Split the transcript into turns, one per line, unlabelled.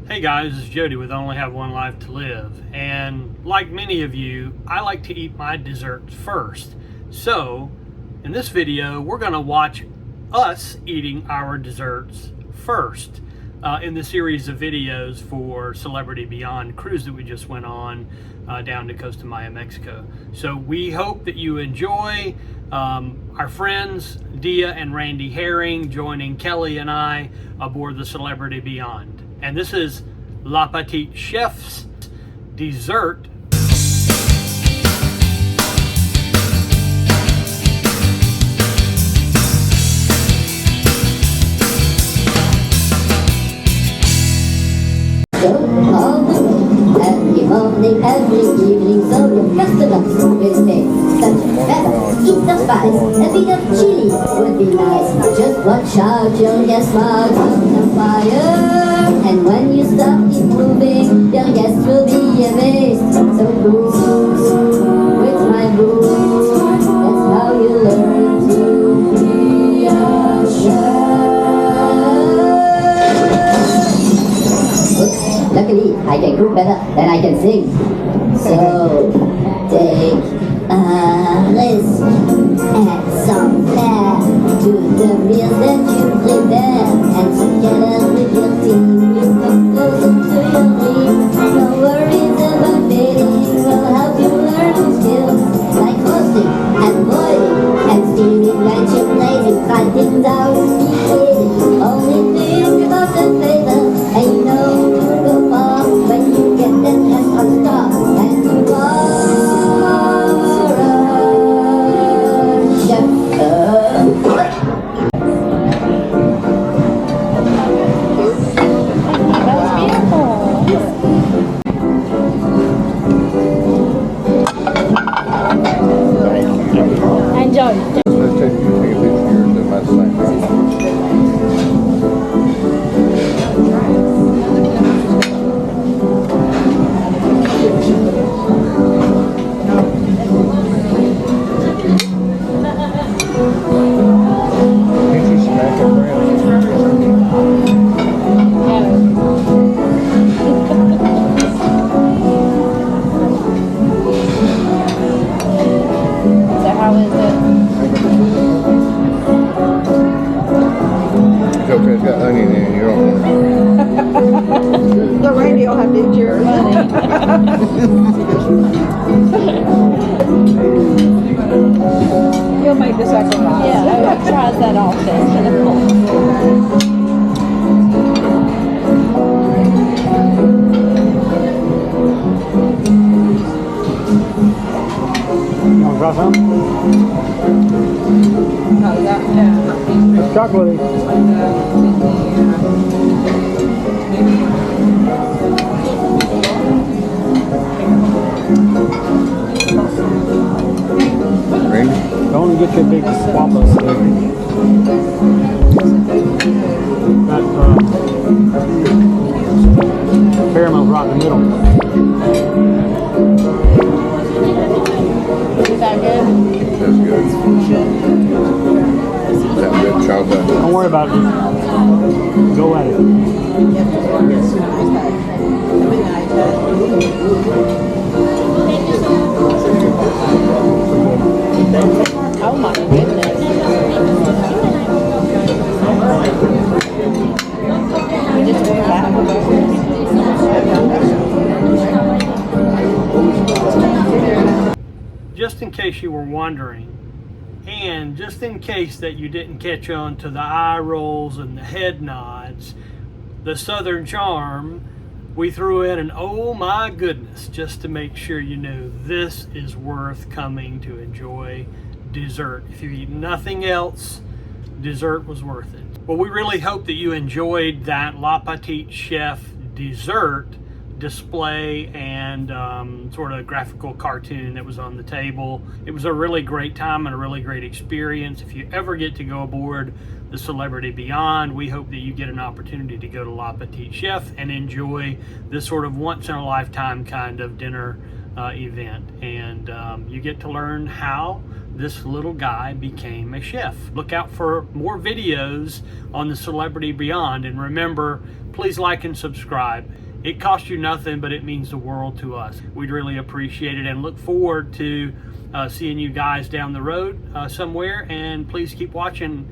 Hey guys, it's Jody with Only Have One Life to Live, and like many of you, I like to eat my desserts first. So, in this video, we're going to watch us eating our desserts first in the series of videos for Celebrity Beyond cruise that we just went on down to Costa Maya, Mexico. So we hope that you enjoy our friends Deeya and Randy Herring joining Kelli and I aboard the Celebrity Beyond. And this is La-Petite Chef's dessert.
Every morning, every evening, so your customers will say, such a better, eat the spice, a bit of chili would be nice. Just watch out, you'll get smart on the fire. And when you stop it moving, your guests will be amazed. So boo, with my boo, that's how you learn to be a chef. Oops, luckily, I can cook better than I can sing. So, take a risk, add some flair to the meals that you prepare, and together with your team, you come closer to your dream. No worries about dating, we'll help you learn new skills like roasting and boiling and steaming and chip blazing. Try things out, easy. Only think about the flavor, and you know you'll go far when you get that restaurant star, and you are a chef.
Enjoy.
Let's take a picture here and do my same. Can't you smack him around?
So how is it?
It's okay, it's got onion in it, you don't want it.
The Randy will have to eat your money. You'll make the sacrifice.
Yeah, I tries that often.
You want to try some?
No, that, yeah.
It's chocolatey.
Randy?
Don't get your big swappa stick. That caramel's right in the middle.
Is that good?
That's good. That good chocolate.
Don't worry about it. Go at it.
Oh my goodness. We just went back.
Just in case you were wondering, and just in case that you didn't catch on to the eye rolls and the head nods, the Southern Charm, we threw in an oh my goodness just to make sure you knew this is worth coming to enjoy dessert. If you eat nothing else, dessert was worth it. Well, we really hope that you enjoyed that La-Petite Chef dessert display and sort of graphical cartoon that was on the table. It was a really great time and a really great experience. If you ever get to go aboard the Celebrity Beyond, we hope that you get an opportunity to go to La-Petite Chef and enjoy this sort of once in a lifetime kind of dinner event. And you get to learn how this little guy became a chef. Look out for more videos on the Celebrity Beyond, and remember, please like and subscribe. It costs you nothing, but it means the world to us. We'd really appreciate it, and look forward to seeing you guys down the road somewhere. And please keep watching